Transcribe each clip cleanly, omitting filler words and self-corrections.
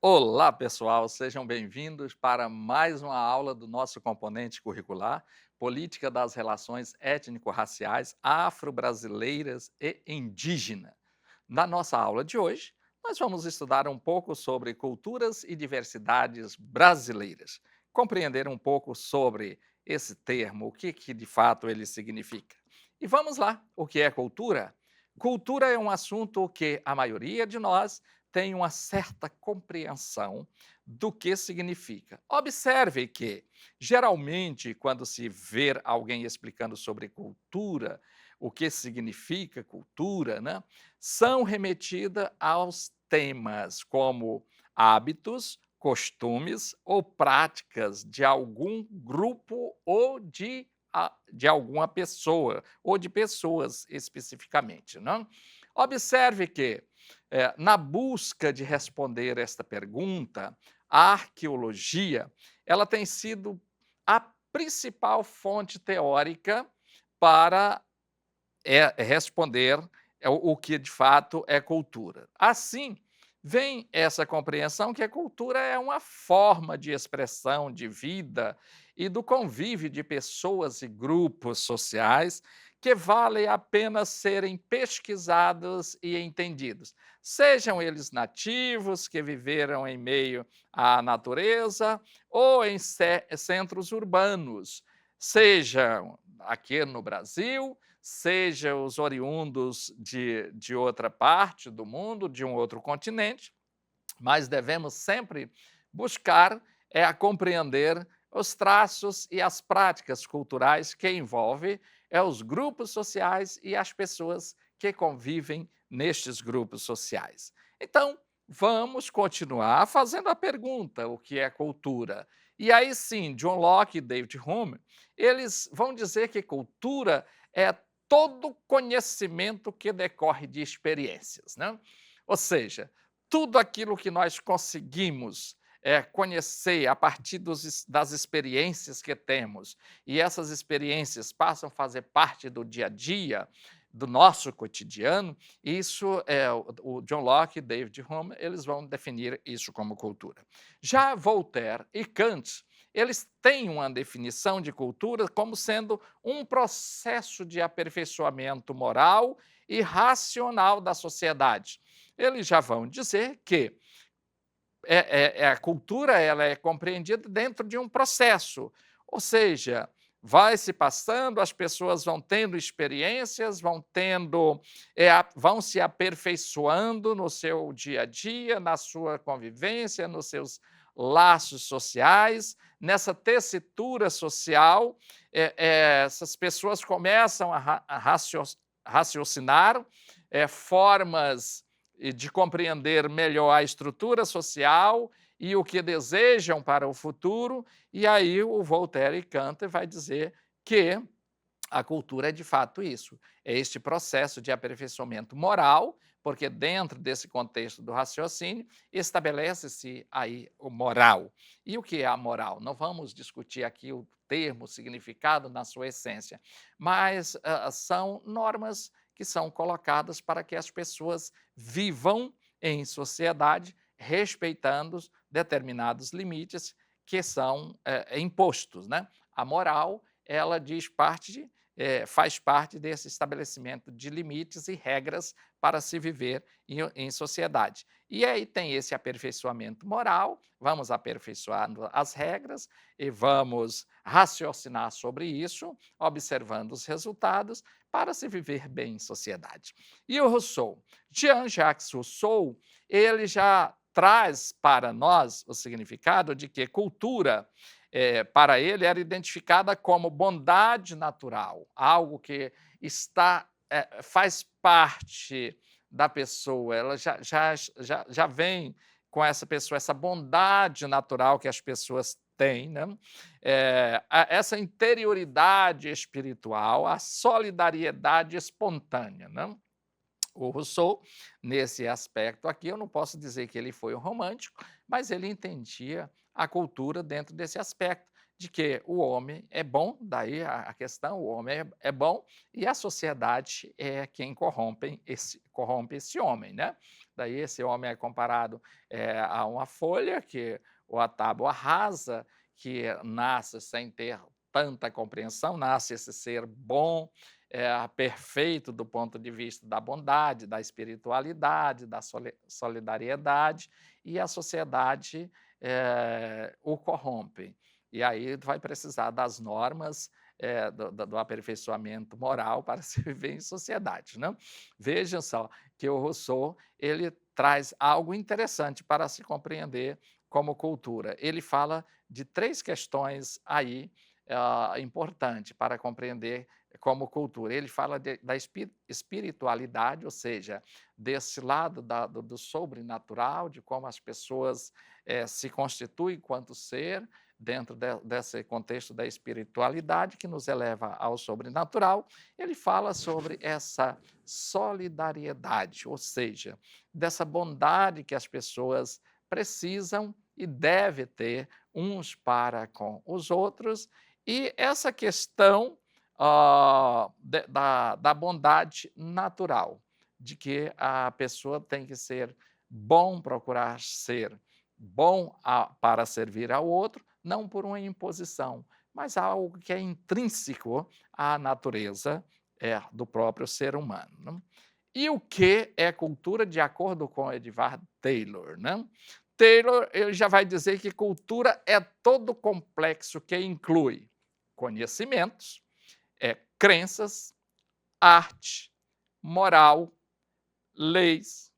Olá, pessoal, sejam bem-vindos para mais uma aula do nosso componente curricular, Política das Relações Étnico-Raciais Afro-Brasileiras e Indígena. Na nossa aula de hoje, nós vamos estudar um pouco sobre culturas e diversidades brasileiras, compreender um pouco sobre esse termo, o que de fato ele significa. E vamos lá, o que é cultura? Cultura é um assunto que a maioria de nós tem uma certa compreensão do que significa. Observe que, geralmente, quando se vê alguém explicando sobre cultura, o que significa cultura, né, são remetidas aos temas como hábitos, costumes ou práticas de algum grupo ou de alguma pessoa, ou de pessoas especificamente. Não? Observe que na busca de responder esta pergunta, a arqueologia ela tem sido a principal fonte teórica para responder o que de fato é cultura. Assim, vem essa compreensão que a cultura é uma forma de expressão de vida e do convívio de pessoas e grupos sociais que vale a pena serem pesquisados e entendidos. Sejam eles nativos que viveram em meio à natureza ou em centros urbanos, sejam aqui no Brasil, seja os oriundos de outra parte do mundo, de um outro continente, mas devemos sempre buscar a compreender os traços e as práticas culturais que envolvem os grupos sociais e as pessoas que convivem nestes grupos sociais. Então, vamos continuar fazendo a pergunta: o que é cultura? E aí sim, John Locke e David Hume, eles vão dizer que cultura é todo conhecimento que decorre de experiências, né? Ou seja, tudo aquilo que nós conseguimos conhecer a partir das experiências que temos, e essas experiências passam a fazer parte do dia a dia, do nosso cotidiano, isso é o John Locke e David Hume, eles vão definir isso como cultura. Já Voltaire e Kant, eles têm uma definição de cultura como sendo um processo de aperfeiçoamento moral e racional da sociedade. Eles já vão dizer que a cultura ela é compreendida dentro de um processo, ou seja, vai se passando, as pessoas vão tendo experiências, vão se aperfeiçoando no seu dia a dia, na sua convivência, nos seus laços sociais, nessa tessitura social, essas pessoas começam raciocinar formas e de compreender melhor a estrutura social e o que desejam para o futuro, e aí o Voltaire e Kant vai dizer que a cultura é de fato isso, é este processo de aperfeiçoamento moral, porque dentro desse contexto do raciocínio estabelece-se aí o moral. E o que é a moral? Não vamos discutir aqui o termo, o significado na sua essência, mas são normas que são colocadas para que as pessoas vivam em sociedade respeitando determinados limites que são impostos, né? A moral, ela faz parte desse estabelecimento de limites e regras para se viver em sociedade. E aí tem esse aperfeiçoamento moral, vamos aperfeiçoando as regras e vamos raciocinar sobre isso, observando os resultados, para se viver bem em sociedade. E o Rousseau? Jean-Jacques Rousseau, ele já traz para nós o significado de que cultura para ele, era identificada como bondade natural, algo que faz parte da pessoa, ela já vem com essa pessoa, essa bondade natural que as pessoas têm, né? Essa interioridade espiritual, a solidariedade espontânea. Né? O Rousseau, nesse aspecto aqui, eu não posso dizer que ele foi um romântico, mas ele entendia a cultura dentro desse aspecto, de que o homem é bom, daí a questão, o homem é bom, e a sociedade é quem corrompe esse homem, né? Daí esse homem é comparado a uma folha, ou a tábua rasa, que nasce sem ter tanta compreensão, nasce esse ser bom, perfeito do ponto de vista da bondade, da espiritualidade, da solidariedade, e a sociedade o corrompe. E aí vai precisar das normas do aperfeiçoamento moral para se viver em sociedade, né? Vejam só que o Rousseau ele traz algo interessante para se compreender como cultura. Ele fala de 3 questões aí importante para compreender como cultura. Ele fala da espiritualidade, ou seja, desse lado do sobrenatural, de como as pessoas se constituem enquanto ser, dentro desse contexto da espiritualidade que nos eleva ao sobrenatural. Ele fala sobre essa solidariedade, ou seja, dessa bondade que as pessoas precisam e devem ter uns para com os outros, e essa questão da bondade natural, de que a pessoa tem que ser bom, procurar ser bom para servir ao outro, não por uma imposição, mas algo que é intrínseco à natureza do próprio ser humano, né? E o que é cultura, de acordo com Edward Taylor, né? Taylor ele já vai dizer que cultura é todo o complexo que inclui conhecimentos, crenças, arte, moral, leis,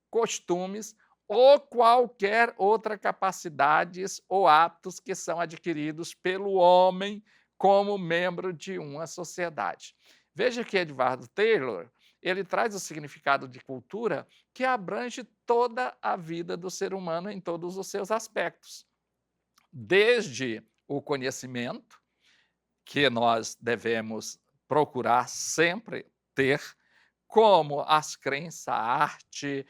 costumes ou qualquer outra capacidades ou hábitos que são adquiridos pelo homem como membro de uma sociedade. Veja que Edward Taylor ele traz o significado de cultura que abrange toda a vida do ser humano em todos os seus aspectos, desde o conhecimento, que nós devemos procurar sempre ter, como as crenças, a arte,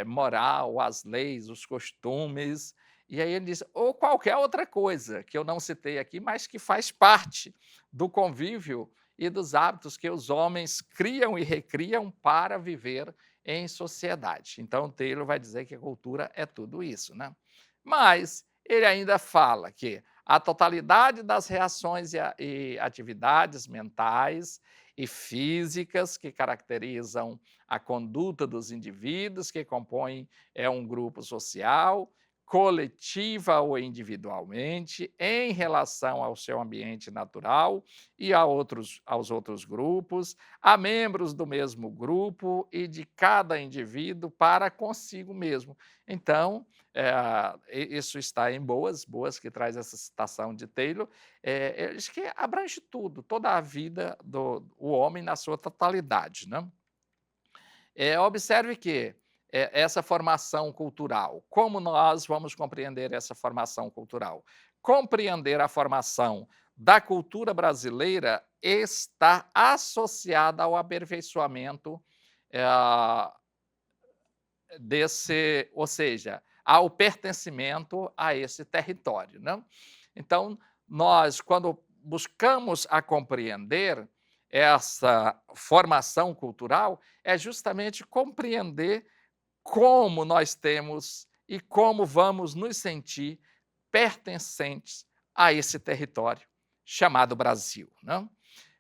moral, as leis, os costumes, e aí ele diz, ou qualquer outra coisa que eu não citei aqui, mas que faz parte do convívio e dos hábitos que os homens criam e recriam para viver em sociedade. Então, Taylor vai dizer que a cultura é tudo isso, né? Mas ele ainda fala que a totalidade das reações e atividades mentais e físicas que caracterizam a conduta dos indivíduos que compõem um grupo social, coletiva ou individualmente, em relação ao seu ambiente natural e aos outros grupos, a membros do mesmo grupo e de cada indivíduo para consigo mesmo. Então, isso está em Boas, que traz essa citação de Taylor, ele diz que abrange tudo, toda a vida do homem na sua totalidade, né? Observe que essa formação cultural, como nós vamos compreender essa formação cultural? Compreender a formação da cultura brasileira está associada ao aperfeiçoamento ou seja, ao pertencimento a esse território, né? Então, nós, quando buscamos a compreender essa formação cultural, é justamente compreender como nós temos e como vamos nos sentir pertencentes a esse território chamado Brasil, né?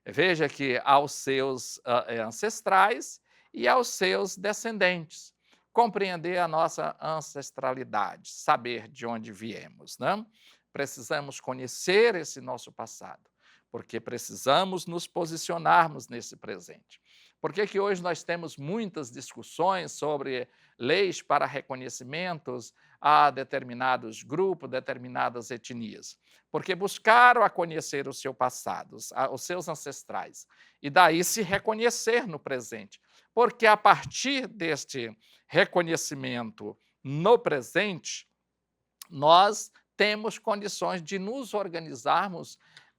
Veja que aos seus ancestrais e aos seus descendentes, compreender a nossa ancestralidade, saber de onde viemos, né? Precisamos conhecer esse nosso passado, porque precisamos nos posicionarmos nesse presente. Por que que hoje nós temos muitas discussões sobre leis para reconhecimentos a determinados grupos, determinadas etnias? Porque buscaram a conhecer o seu passado, os seus ancestrais, e daí se reconhecer no presente. Porque a partir deste reconhecimento no presente, nós temos condições de nos organizarmos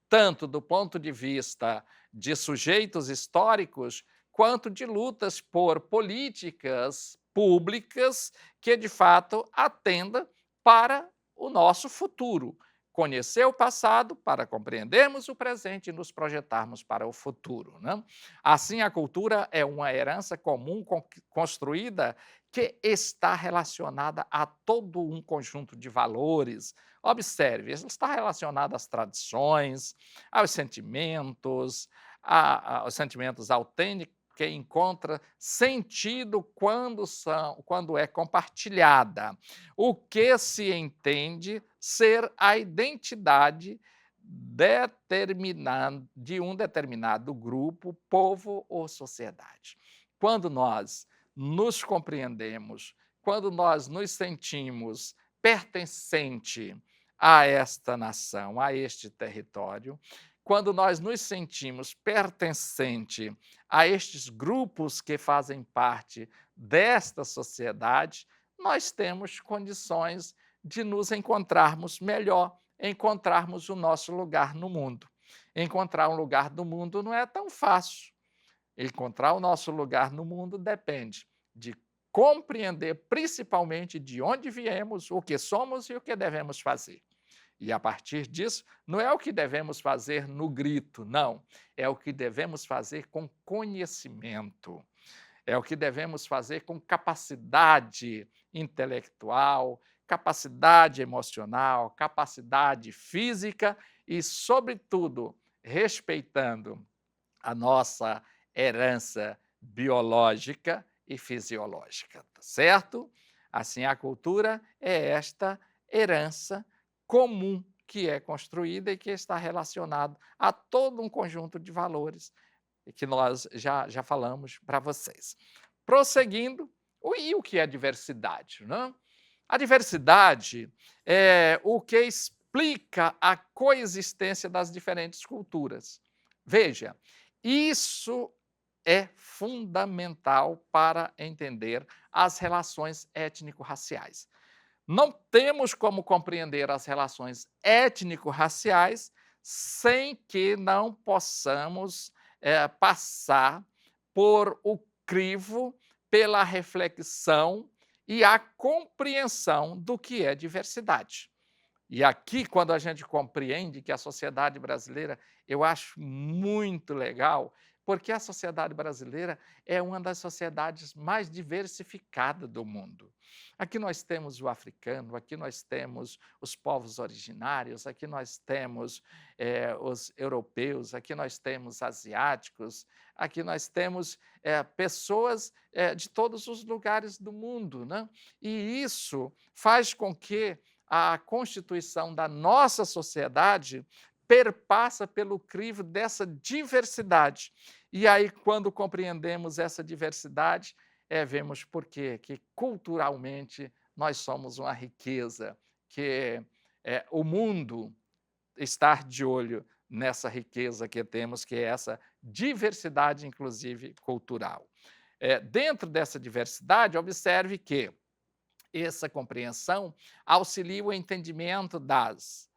tanto do ponto de vista de sujeitos históricos, quanto de lutas por políticas públicas que, de fato, atendam para o nosso futuro. Conhecer o passado para compreendermos o presente e nos projetarmos para o futuro, né? Assim, a cultura é uma herança comum construída que está relacionada a todo um conjunto de valores. Observe, isso está relacionado às tradições, aos sentimentos, aos sentimentos autênticos, que encontra sentido quando é compartilhada. O que se entende ser a identidade de um determinado grupo, povo ou sociedade. Quando nós nos compreendemos, quando nós nos sentimos pertencente a esta nação, a este território, quando nós nos sentimos pertencente a estes grupos que fazem parte desta sociedade, nós temos condições de nos encontrarmos melhor, encontrarmos o nosso lugar no mundo. Encontrar um lugar no mundo não é tão fácil. Encontrar o nosso lugar no mundo depende de compreender principalmente de onde viemos, o que somos e o que devemos fazer. E a partir disso, não é o que devemos fazer no grito, não. É o que devemos fazer com conhecimento. É o que devemos fazer com capacidade intelectual, capacidade emocional, capacidade física e, sobretudo, respeitando a nossa herança biológica e fisiológica, tá certo? Assim, a cultura é esta herança comum que é construída e que está relacionado a todo um conjunto de valores que nós já falamos para vocês. Prosseguindo, o que é diversidade? Não? A diversidade é o que explica a coexistência das diferentes culturas. Veja, isso é fundamental para entender as relações étnico-raciais. Não temos como compreender as relações étnico-raciais sem que não possamos passar por o crivo, pela reflexão e a compreensão do que é diversidade. E aqui, quando a gente compreende que a sociedade brasileira, eu acho muito legal, porque a sociedade brasileira é uma das sociedades mais diversificadas do mundo. Aqui nós temos o africano, aqui nós temos os povos originários, aqui nós temos os europeus, aqui nós temos asiáticos, aqui nós temos pessoas de todos os lugares do mundo, né? E isso faz com que a constituição da nossa sociedade perpassa pelo crivo dessa diversidade. E aí, quando compreendemos essa diversidade, vemos por quê? Que culturalmente nós somos uma riqueza, que o mundo está de olho nessa riqueza que temos, que é essa diversidade, inclusive cultural. Dentro dessa diversidade, observe que essa compreensão auxilia o entendimento das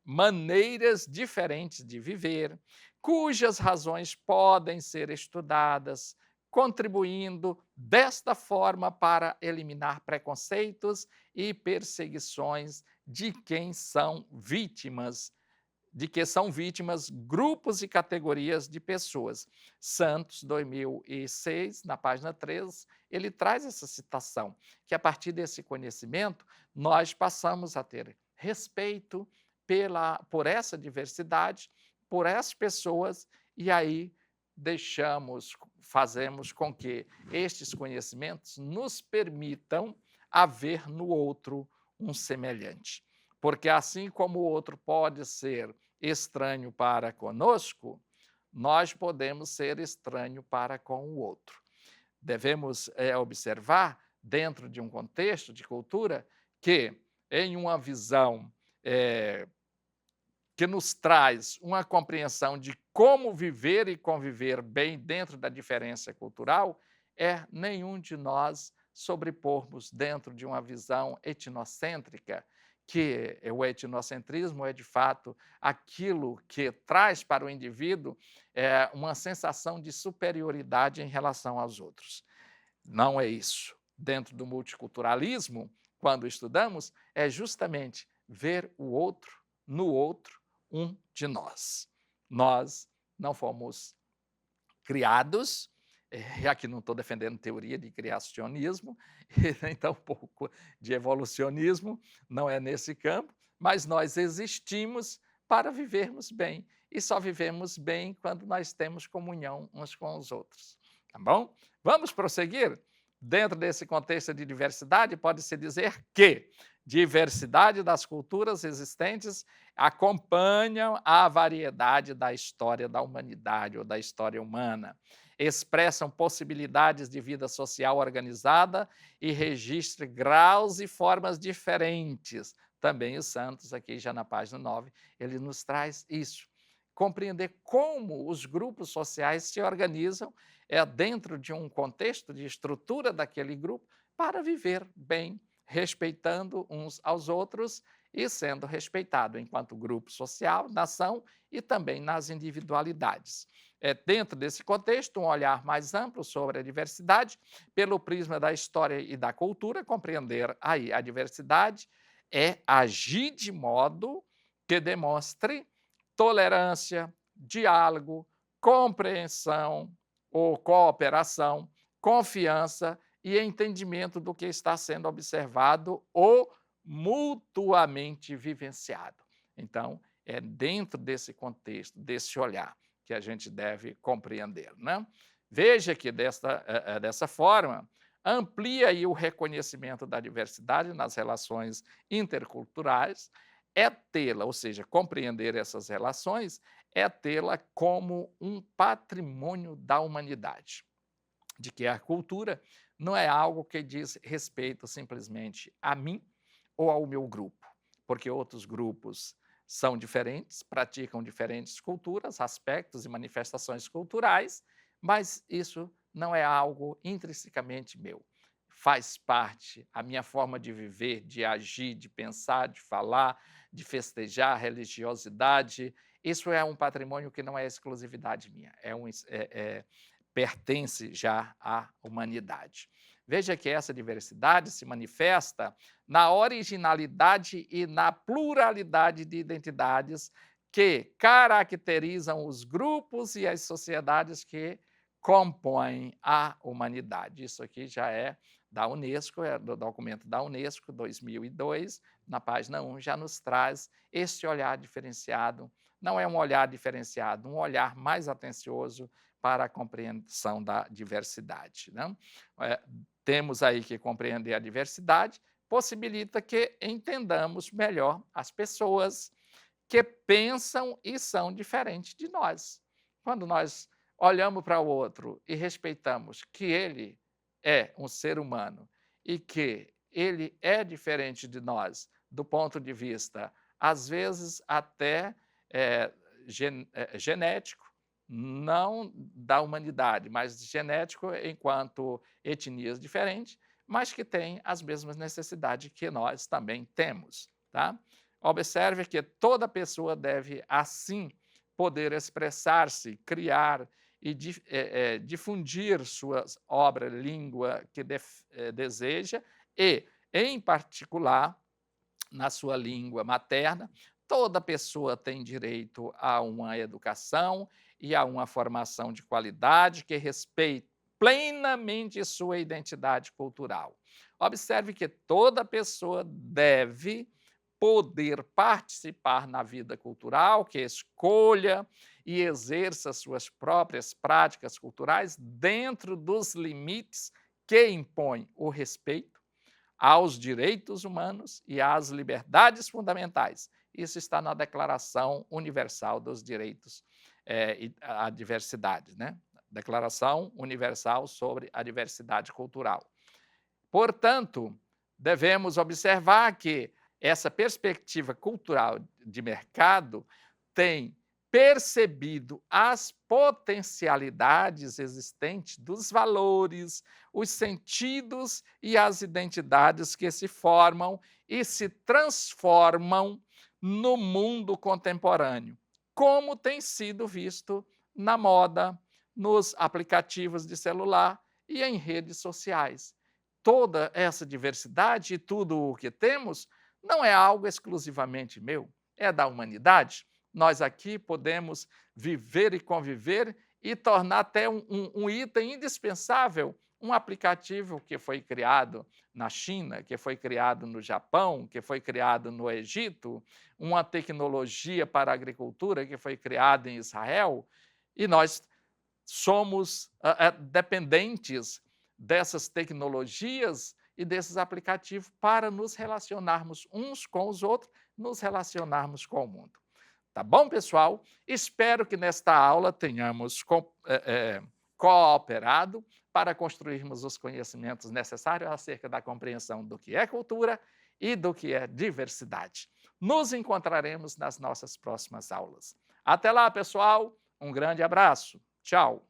maneiras diferentes de viver, cujas razões podem ser estudadas, contribuindo desta forma para eliminar preconceitos e perseguições de que são vítimas grupos e categorias de pessoas. Santos, 2006, na página 13, ele traz essa citação, que a partir desse conhecimento nós passamos a ter respeito por essa diversidade, por essas pessoas, e aí fazemos com que estes conhecimentos nos permitam haver no outro um semelhante. Porque assim como o outro pode ser estranho para conosco, nós podemos ser estranho para com o outro. Devemos observar, dentro de um contexto de cultura, que em uma visão que nos traz uma compreensão de como viver e conviver bem dentro da diferença cultural, nenhum de nós sobrepormos dentro de uma visão etnocêntrica, que o etnocentrismo é, de fato, aquilo que traz para o indivíduo uma sensação de superioridade em relação aos outros. Não é isso. Dentro do multiculturalismo, quando estudamos, é justamente ver o outro, no outro, um de nós. Nós não fomos criados aqui não estou defendendo teoria de criacionismo, então um pouco de evolucionismo, não é nesse campo, mas nós existimos para vivermos bem, e só vivemos bem quando nós temos comunhão uns com os outros, tá bom? Vamos prosseguir? Dentro desse contexto de diversidade, pode-se dizer que diversidade das culturas existentes acompanham a variedade da história da humanidade ou da história humana, expressam possibilidades de vida social organizada e registram graus e formas diferentes. Também os Santos, aqui já na página 9, ele nos traz isso. Compreender como os grupos sociais se organizam dentro de um contexto de estrutura daquele grupo para viver bem, respeitando uns aos outros e sendo respeitado enquanto grupo social, nação e também nas individualidades. Dentro desse contexto, um olhar mais amplo sobre a diversidade, pelo prisma da história e da cultura, compreender aí a diversidade é agir de modo que demonstre tolerância, diálogo, compreensão ou cooperação, confiança e entendimento do que está sendo observado ou mutuamente vivenciado. Então, é dentro desse contexto, desse olhar, que a gente deve compreender, né? Veja que dessa forma, amplia aí o reconhecimento da diversidade nas relações interculturais, é tê-la, ou seja, compreender essas relações, é tê-la como um patrimônio da humanidade, de que a cultura não é algo que diz respeito simplesmente a mim ou ao meu grupo, porque outros grupos são diferentes, praticam diferentes culturas, aspectos e manifestações culturais, mas isso não é algo intrinsecamente meu. Faz parte, a minha forma de viver, de agir, de pensar, de falar, de festejar a religiosidade, isso é um patrimônio que não é exclusividade minha, pertence já à humanidade. Veja que essa diversidade se manifesta na originalidade e na pluralidade de identidades que caracterizam os grupos e as sociedades que compõem a humanidade. Isso aqui já é da Unesco, é do documento da Unesco, 2002, na página 1, já nos traz este olhar diferenciado. Não é um olhar diferenciado, um olhar mais atencioso para a compreensão da diversidade, né? Temos aí que compreender a diversidade, possibilita que entendamos melhor as pessoas que pensam e são diferentes de nós. Quando nós olhamos para o outro e respeitamos que ele é um ser humano e que ele é diferente de nós do ponto de vista, às vezes, até genético, não da humanidade, mas genético enquanto etnias diferentes, mas que têm as mesmas necessidades que nós também temos, tá? Observe que toda pessoa deve, assim, poder expressar-se, criar e difundir sua obra, língua que deseja e, em particular, na sua língua materna, toda pessoa tem direito a uma educação e a uma formação de qualidade que respeite plenamente sua identidade cultural. Observe que toda pessoa deve poder participar na vida cultural, que escolha e exerça suas próprias práticas culturais dentro dos limites que impõe o respeito aos direitos humanos e às liberdades fundamentais. Isso está na Declaração Universal dos Direitos e a Diversidade, né? Declaração Universal sobre a Diversidade Cultural. Portanto, devemos observar que essa perspectiva cultural de mercado tem percebido as potencialidades existentes dos valores, os sentidos e as identidades que se formam e se transformam no mundo contemporâneo, como tem sido visto na moda, nos aplicativos de celular e em redes sociais. Toda essa diversidade e tudo o que temos não é algo exclusivamente meu, é da humanidade. Nós aqui podemos viver e conviver e tornar até um item indispensável um aplicativo que foi criado na China, que foi criado no Japão, que foi criado no Egito, uma tecnologia para a agricultura que foi criada em Israel, e nós somos dependentes dessas tecnologias e desses aplicativos para nos relacionarmos uns com os outros, nos relacionarmos com o mundo. Tá bom, pessoal? Espero que nesta aula tenhamos cooperado para construirmos os conhecimentos necessários acerca da compreensão do que é cultura e do que é diversidade. Nos encontraremos nas nossas próximas aulas. Até lá, pessoal. Um grande abraço. Tchau.